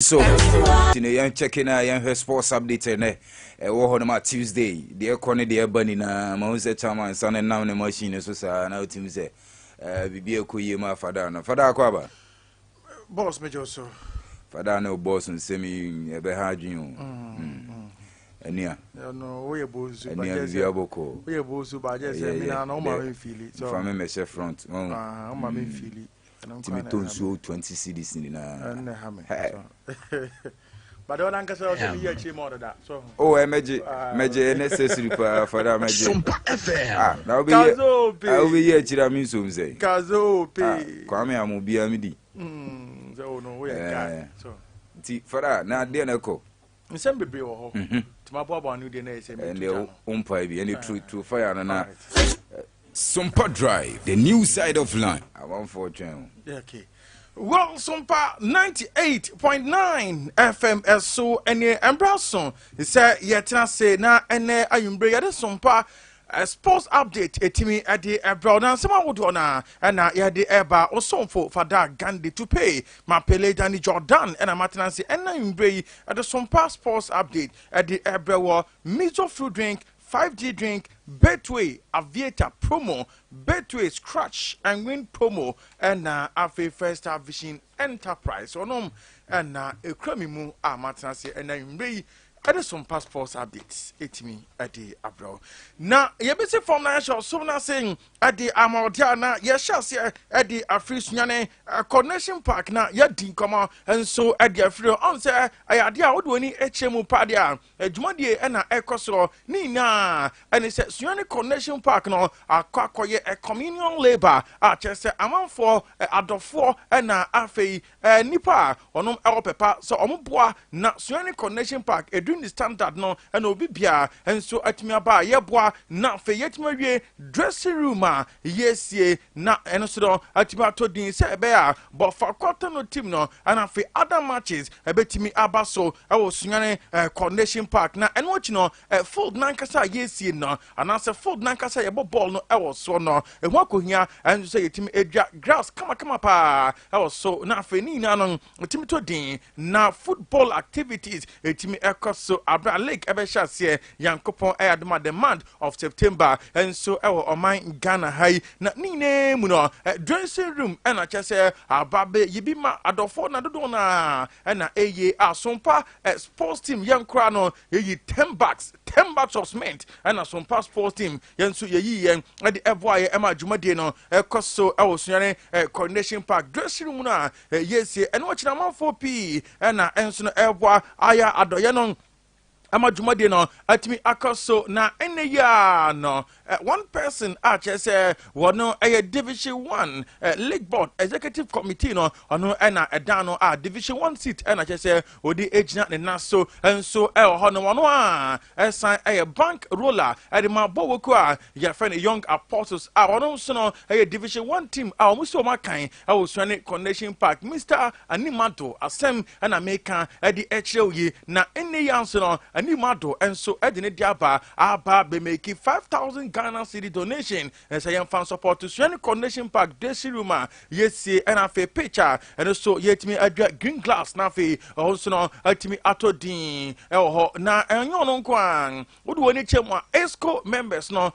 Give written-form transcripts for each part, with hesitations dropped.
So, you checking out sports update and on Tuesday. The corner, the bunny, Mose Chama and son and now the machine is now team say, be a Kuyima Fadana. Fadaquaba. Boss Major, so Fadano boss and semi ever had you. And yeah, no, we are both Diaboko. We are both by just no my feel it. So I'm a chef front. My feel it. Timmy Tonso 20 CDs in the hammer. But don't answer me more than that. So oh, I major necessary for that major. Sompa FM. Now I'll be here. Chiramin soon say. Kazo pay. Kwame Amubi Amidi. So no way. So for that, now dear Nako. Some baby or to my Bob new dinner and the umpire be any true fire and now. Sompa Drive, the new side of line. I want for channel. Okay. Well, Sompa 98.9 FM so any embrason. He said, yet I say now and I am bring Sompa sports update etimi at the abroad and someone would honor and ya the eba or some for that Gandhi to pay my Pele Danny Jordan and a matinancy and I am bring at the Sompa sports update at the abroad miso fruit drink 5G drink, Betway, Aviator promo, Betway scratch and win promo, and Afe First Vision Enterprise. So, no, and a cremimu, Matanasi, and I'm ready. At some passports updates, it me at the abroad. Now, you be from National, so now saying at the Amordiana, yes, shall see at the Sunyani Connection Park now, yet didn't come out, and so at the free answer, I had the old one, HMU Padia, a Jumadi and a Ecoso, Nina, and it says Sunyani Connection Park no, a quack a communion labor, a chester among four, a 4 and a Afe, Nipa, or no Alpepa, so Omboa, not Sunyani Connection Park, a the standard no and obi bia and so atimi aba yeboa na fe yetimi wie dressing room yes ye na eno so atimi atodin se be a but for quarter no team no and afi other matches ebetimi aba so e wo Sunyani Connection Park na eno chi no fold nankasa yes ye no and as a fold nankasa yebo ball no e wo so no e ho akohia and so yetimi edwa grass kama pa e wo so na afi ni na no etimi todin na football activities etimi so Abra Lake Ebeshase Yankopon Ayadma the month of September and so our mind Ghana high na nine muno dressing room and I just say ababe yibima adofo na dodona and na eye Sompa sports team young crano ye 10 bags of cement and a Sompa sports team yansu ye at the Evoye Emma Jumade no so our Sunyani Connection Park dressing room na yes and watching a 4p and na enso Evoa aya adoyanon Amajumadi no atimi akoso na ene ya no one person say wono division 1 league board executive committee no ono na edano division 1 seat na say odi ejina ne naso enso ho no wono sign bank roller the mabowoku ya friend young apostles wono so no division 1 team omuso makan Sunyani Connection Park Mr. Animato asem na meka the HLE na ene ya so no Animado and so Edine Diaba Aba be making 5,000 Ghana cedi donation and say fan support to Sunyani Connection Park Desiruma yes and a fe picture and so yet me a green glass na fe also no atimi atodin na enyo no kwan would woni chema esco members no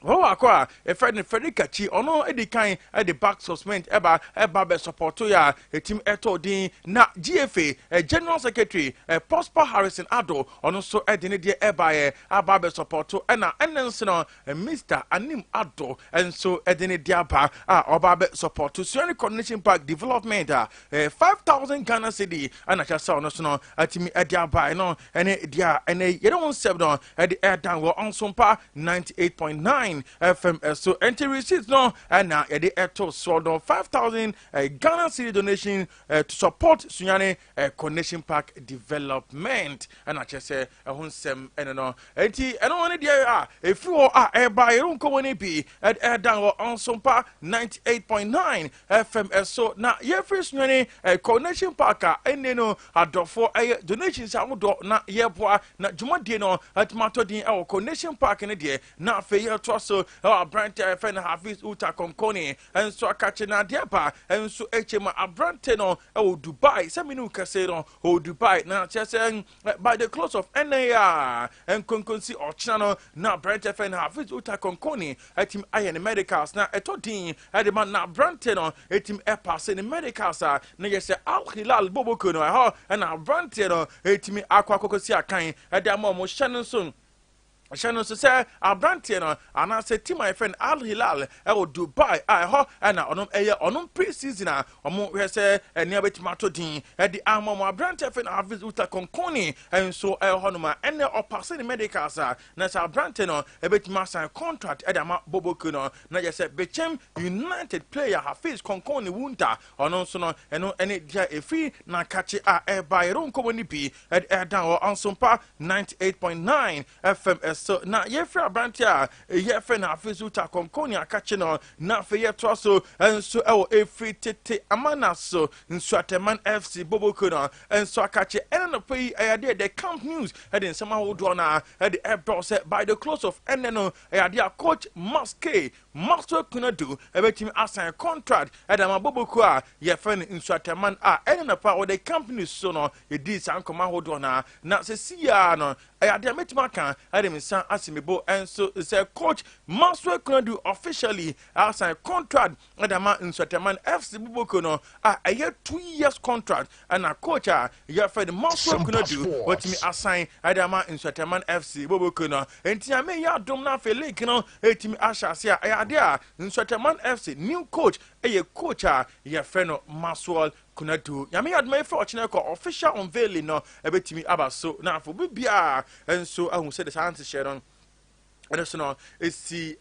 oh, akwa a friend Fredikachi ono edikan at the back suspend eba be support to ya a team etodin na GFA a general secretary a Prosper Harrison Ado ono so edine de eba aba be support to na enenso Mr. Anim Ado and so edine de aba oba be support to Sunyani Connection Park development 5,000 Ghana cedi and I just saw no so atimi ediaba no ene dia ene you don't serve no at the air down on Sompa 98.9 FM so entry receipts no and now the eto so 5,000 Ghana cedi donation to support Sunyani Connection Park development and I just say hunsem and no enti and on the if you are buy you ko woni bi at air down on Sompa 98.9 FM so now ye free Sunyani Connection Park and no adofo donations amudo na yeboa na jumade no atmato din Connection Park ne de na fe ye to so our brand friend Hafiz Uta Konkoni and so catching na diapa and so HM Abrante no Dubai seminu kase no Dubai na chese by the close of NAR and konkonsi ochano na brand friend Hafiz Uta Konkoni etim aye medicals na etodin ede man na Abrante no etim pass in medicals na yese Al Hilal Boboko no ha and Abrante no etimi akwa kokosi akan ede ammo shanon so Shannon say Abrante no and I said to my friend Al Hilal Dubai I ho and on pre-season we say near tomato din at the arm Abrante friend Hafiz Uta Konkoni and so honoma and or passing medicals na Abrante no bit master contract at the Bobo Kuno na just say bechem United player Hafiz Konkoni wunta on so no and any dia a free na catch by ron komoni bi at air down on Sompa 98.9 FM. So na yefra Abrantia yefe na Hafiz Uta Konkoni akache no na fe yeto so enso efri tete amana so nso ateman FC Boboko no enso akache ene no pay ayade the camp news edin sama wodo na ede ebro say by the close of ene no ayade coach Maske Master Kunadu ebetimi assign contract edama Boboko a yefe nso ateman ene no pa the company so no edi san koma wodo na se sia no ayade metima kan edem Asimebo and so say coach Maswe Kunadu officially assign contract Adama Nswateman FC Buboko no a year 2 years contract and a coach year for the Maswe Kunadu what me assign Adama Nswateman FC Buboko no enti ame ya dom na fe league no etimi ashasia ayade Nswateman FC new coach coach year friend Maswell Kunadu yami admire for chineko official unveiling no ebetimi abaso na for bibia and so I say the answer share and so it's the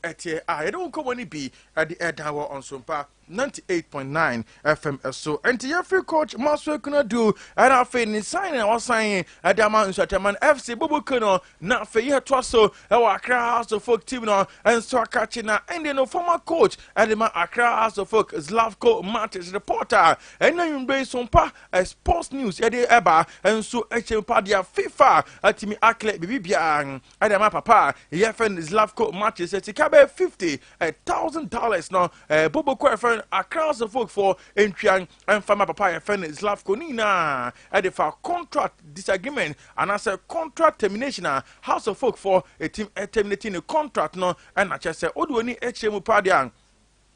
I don't come when be at the air tower on Sompa 98.9 FM. So and the free coach Maswe Kunadu and I feel in signing or signing at the man FC Bubukuno not for year twasso our Accra House of Folk team no and so catching and then former coach at the Accra House of Folk Slavko Martis reporter and then you bring Sompa sports news at the Eba and so HM Padia FIFA at me Akle Bibia at the papa yefen Slavko Martis at $50,000 no Bubuku friend across the folk for entry and from my papa friend Slavko Nina at the for contract disagreement and as a contract termination house of folk for a team terminating a contract no and I just say Odwani HM Padia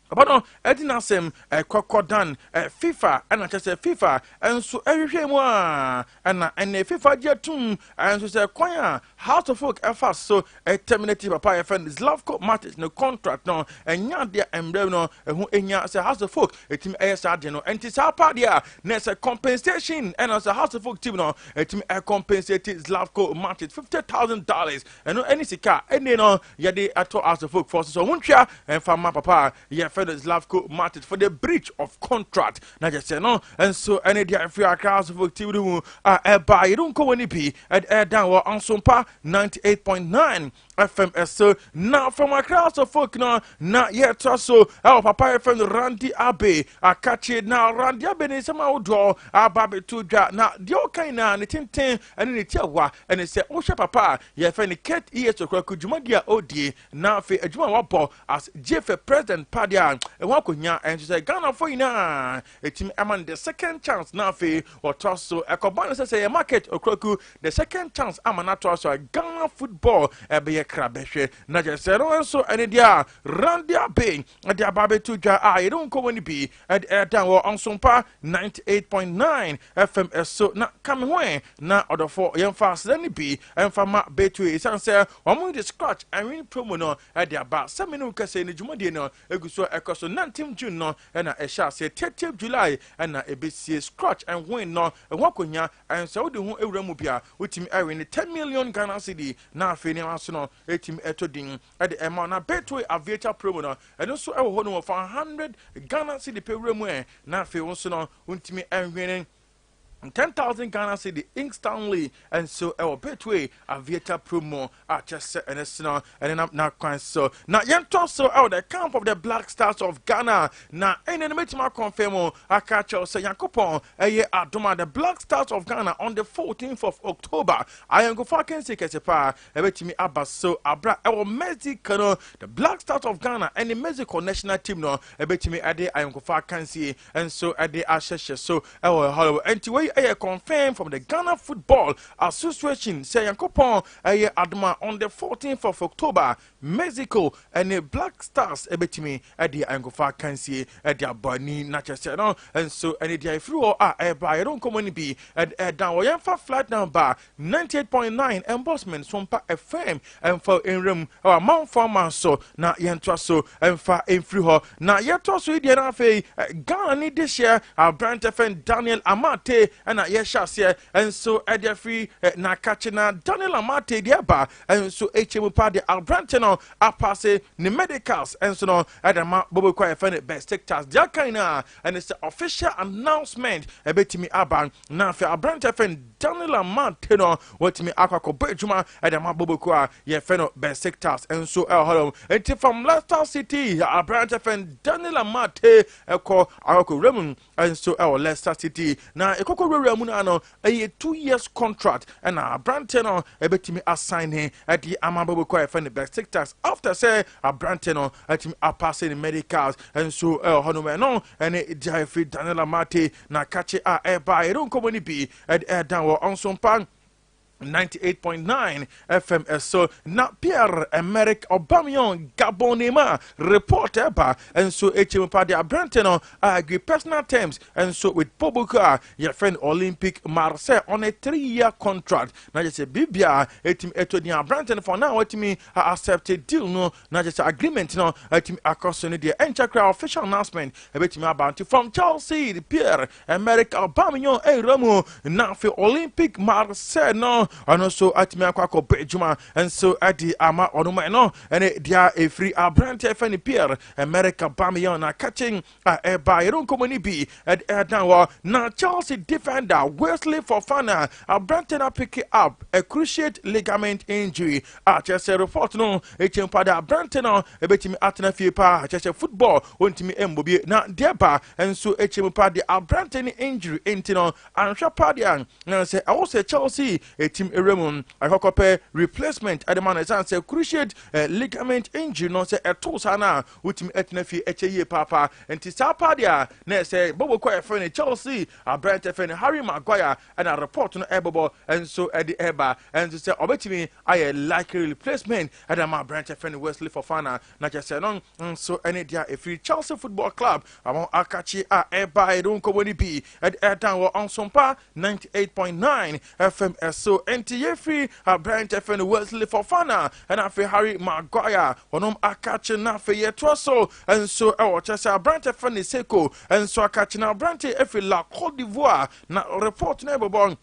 but no, Edina Sem, Kokodan, FIFA, and I just say FIFA, and so every one, and the FIFA jetum, and so say choir, house of folk, fast, so a terminated papa friend is love court matters no contract, no, and ya dear emblem, no, who in ya say house of folk, a team ASR, no, and it's our party, next a compensation, and as a house of folk team, no, a team a compensated love court matters $50,000, and no any sika, and you know, ya de at all house of folk forces, so won't ya, and from my papa, yeah. Slavko Martin for the breach of contract. Now just say no, and so any day if you are class of activity, by you don't go any be at air down on Sompa 98.9 FM. So now from a class of folk now, not yet so our papa friend Randy Abe, I catch it now. Randy Abe is somehow draw our baby to draw now. The okay now, the 10 and the Tiawa, and they say, oh, papa, you have any cat ears to could you make OD now for a Juma Wapo as Jeff President Padia. And Wakunya and she said, Ghana for you now. A team among the second chance now for or Tosso. A Cobana say a market or Kroku, the second chance Amanato, so a Ghana football, a be a crabeshe. Naja said, oh, so any dia, Randia Bay, at the Babe to Jar, I don't go any be at air down or on Sompa 98.9 FM. So not coming away now, or the 4 young fast, then be and from my bay to his answer. Among the scratch, I mean, promo at the about 7 minutes in the Jumadino, a good so across 19th June no and a shall say 30th July and a BC scratch and win no a wakunya and so the who Remubia with him airing 10 million Ghana cedi now feeling arsenal 18 etoding at the amount of betway aviator promo and also a honor of 100 Ghana cedi per room now feel also no ultimate and winning 10,000 Ghana cedi instantly, and so our betway aviator promo just set and it's now and then now quite so now yen so out the camp of the Black Stars of Ghana now and then make my confirm I catch you say Yankopon adoma the Black Stars of Ghana on the 14th of October I am go fucking sick as a pa me abba so abra our Mexico the Black Stars of Ghana and the Mexico national team no me ade I am go fucking see and so ade asheshe so our hollow anyway confirmed from the Ghana Football Association say Yankopon adma on the 14th of October Mexico and the Black Stars ebetimi ade angofa kansie ade abani na chese no and so any dia through by don't come any be down we for flight number 98.9 embossment Sompa FM and for in room our mount former so na yentra so and for in free ho na yeto so dia na fe Ghana ni this year our brand FN Daniel Amate and yeshas and so ade free na catching Daniel Amate dia ba and so HM party our brand no apase ni medicals and so no adama bobo kwa FN best sectors dia kaina and it's the official announcement ebetimi aban na fe our brand FN Daniel Amate no what me akwa bejuma adama bobo kwa ye feno best sectors and so hello and from Leicester City our brand FN Daniel Amate eko akwa Raymond and so Leicester City na ekoko Raymond ano a 2 years contract and our brand no ebetimi assign him at the amabo kwa FN best sectors after say a brand no at me apase the medicals and so hono no and it Daniel Amate na catch by don't come any be at down on Sompa 98.9 FM so na Pierre Emerick Aubameyang Gabonema reporter ba and so HM party Brentano agree personal terms and so with Pobuka your friend Olympic Marseille on a 3-year contract na just a bibia etim etodia Brenton for now what me accepted deal no na just agreement no etim akosone the enchakra official announcement about me about from Chelsea the Pierre Emerick Aubameyang Ramu na for Olympic Marseille no and also at me akwa bejuma and so at the ama onuma no and dia a free Brent FN Pierre America Aubameyang na catching by don't come any be at now na Chelsea defender Wesley Fofana Brent pick up a cruciate ligament injury just a report no HM pada Brent no ebetimi atena fie pa just football ontimi embobi na deba and so HM pada Brent injury intino and shapadia na say I will say Chelsea a team Raymond I hope replacement at the man is say cruciate ligament injury no say a two sana with me etnefi HA papa and tisapa dia na say bobo kwa friend Chelsea a Brent FN Harry Maguire and a report no ebobo and so at the eba and to say obetimi I likely replacement at the man Brent FN Wesley Fofana na just say no so any dia a free Chelsea Football Club among Akachi eba I don't come be at down on Sompa 98.9 FM so NTA free Brent FN Wesley Fofana and afi Harry Maguire onom akache na fe yetroso and so chesa Brent FN Seko and so akache na Brent efi la Côte d'Ivoire na report na ebobon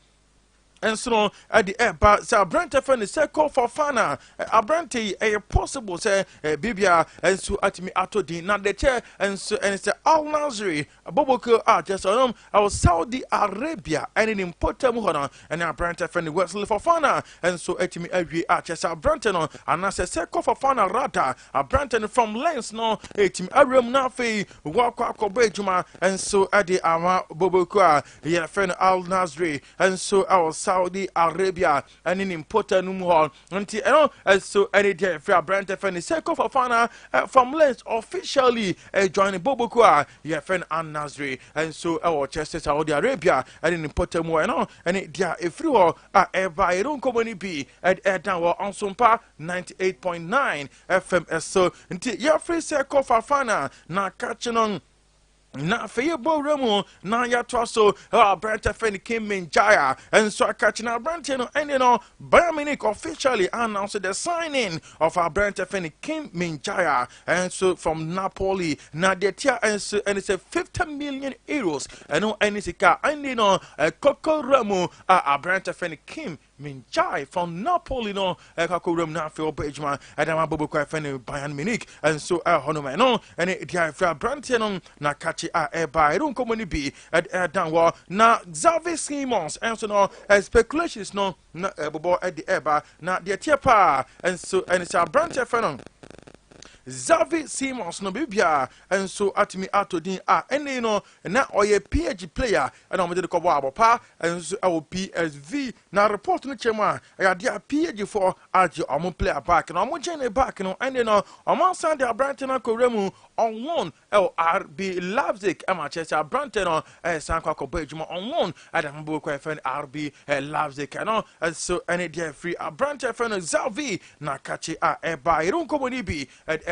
and so at the air, but say Brent FN Seko Fofana Brent a possible say Bibia and so at me ato di na the chair and so and it's Al Nazri Boboko just on our Saudi Arabia and in important hono and Brent FN Wesley Fofana and so at me every just Brent no and I say Seko Fofana rata Brent from Lens no team Aram na fe walk bejuma and so at the ama Boboko yeah friend Al Nazri and so our Saudi Arabia and in important hall until so any day for Brent FN Seko Fofana from Lens officially joining Boboko yeah friend Al Nazri and so our Chester Saudi Arabia and in important more and it dia a free all ever don't come any be at down on Sompa 98.9 FM so until yeah free Seko Fofana na catching on na feyebo remo na ya twaso Brent FN came in Jaya and so catching our Brent no and Bayern Munich officially announced the signing of our Brent FN came in Jaya and so from Napoli na the tia and it's a 50 million euros and no any sika and Coco Remo our Brent FN came Minchai from Napoli no Ekakurum na fe obejuma Adama Bobo kwa fene Bayern Munich and so honoma no and dia fra Branton no na kachi eba don't come ni bi down na Xavi Simons and so no speculations no na bobo at the eba na dia tiepa and so and it's a Branton fenon Xavi Simons no bibia and so atimi atodin ene no na oye PhD player and I'm the kobo abopa and so our PSV na report no chema ya dia PhD for aji omo player back no omo jene back no ene no omo san dia Brighton akoremu on one RB Leipzig Manchester Brighton no san kwa kobo ejuma on one adam bo kwa fan RB Leipzig no and so ene dia free Brighton fan Xavi na kachi eba irun komo ni bi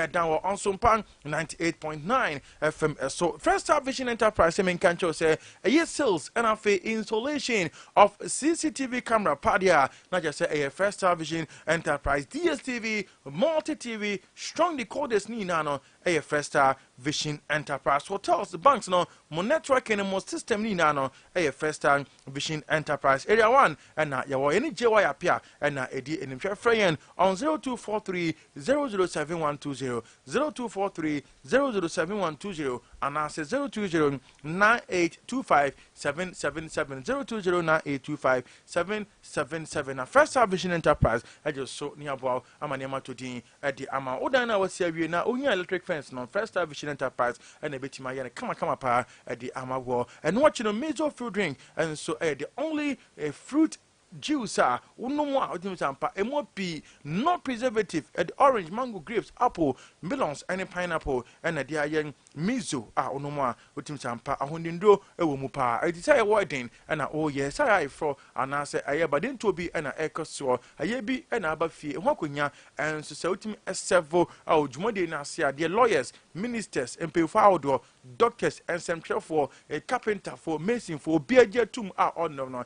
down on Sompa 98.9 FM. So First Star Vision Enterprise in Kancho say a sales and a installation of CCTV camera padia. Not just say a First Star Vision Enterprise DSTV, multi TV, strong decoders ni nano a First Star Vision Enterprise hotels, the banks no more network and more system ni nano a First Star Vision Enterprise area 1 and na yawo any JY appear and na edi in friend on 0243 007120 0243 007120 and answer 020 9825 777 020 9825 777 na First Star Vision Enterprise I just so near about amanema to din at the ama odana was here na onya electric fence no First Star Vision Enterprise and a bit my come pa at the ama war and watching a major fruit drink and so the only fruit juice unumwa udimsampa emopi no preservative at orange mango grapes apple melons and pineapple and a dia mizo unumwa udimsampa ahondindo ewo mu pa it say wedding and oh yes I for and I say aye but didn't to be and ekoso aye bi and abafie hokonya and so say utimi several jumode na sia the lawyers ministers and pay for doctors and some for a carpenter for mason for beaje tum on no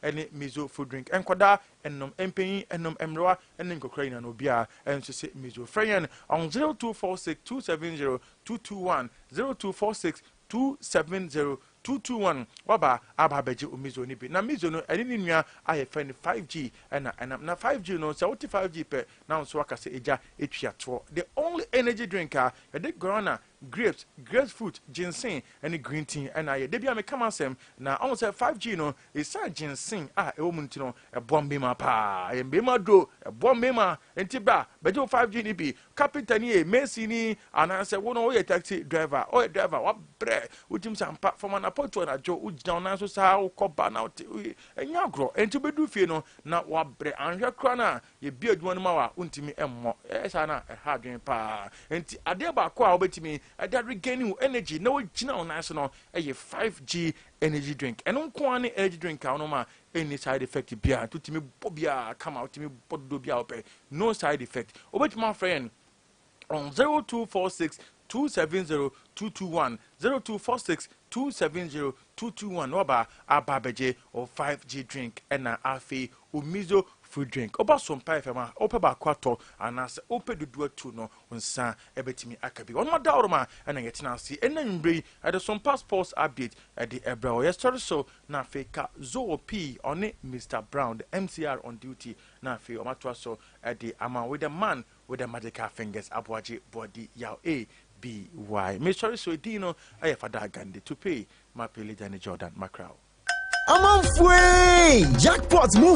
and mizo food drink and kwada ennom empenyi ennom emroa enen kokra no bia enso se mizo friend on 0246 270 221 0246 270 221 waba ababeji umizo ni bi na mizo no eni nua aye fan 5G na 5G no so 5G pe na so aka se eja etwa to the only energy drinker the guarana grapes grapefruit ginseng and green tea and I debia me come asem na almost 5G no is ginseng e wo munti no e bombe ma pa e be ma do e bombe ma enti ba bejo 5G ni bi carpenter ni e mesi ni ananse wo no wo taxi driver o driver wa bre utim sampa from na poto na jo ujina na so sa ukoba na enya agro enti bedu fie no na wa bre anhwe kra na ye bi adwuma no ma wa untimi emmo sa na ha dwen pa enti ade ba ko a obetimi that regaining energy no gina on national a 5G energy drink and on kwani energy drink no ma any side effect bia to me bobia come out to me bodo bia no side effect obet my friend on 0246 270 221 0246 270 221 oba ababeje or 5G drink and na afi umizo food drink oba Sompa fema opa ba kwato anas opa dudu atu no nsa ebetimi akabi on madawroma and yetina si enanbre at the Sompa sports update at the ebra yesterday so na feka zo p on Mr Brown the MCR on duty na fe o matwa so at the ama with the man with the magical fingers abwaji body yaw a by Mr. Soedino I have a Gandhi to pay my Pele Jordan Macron. I'm on free jackpots move.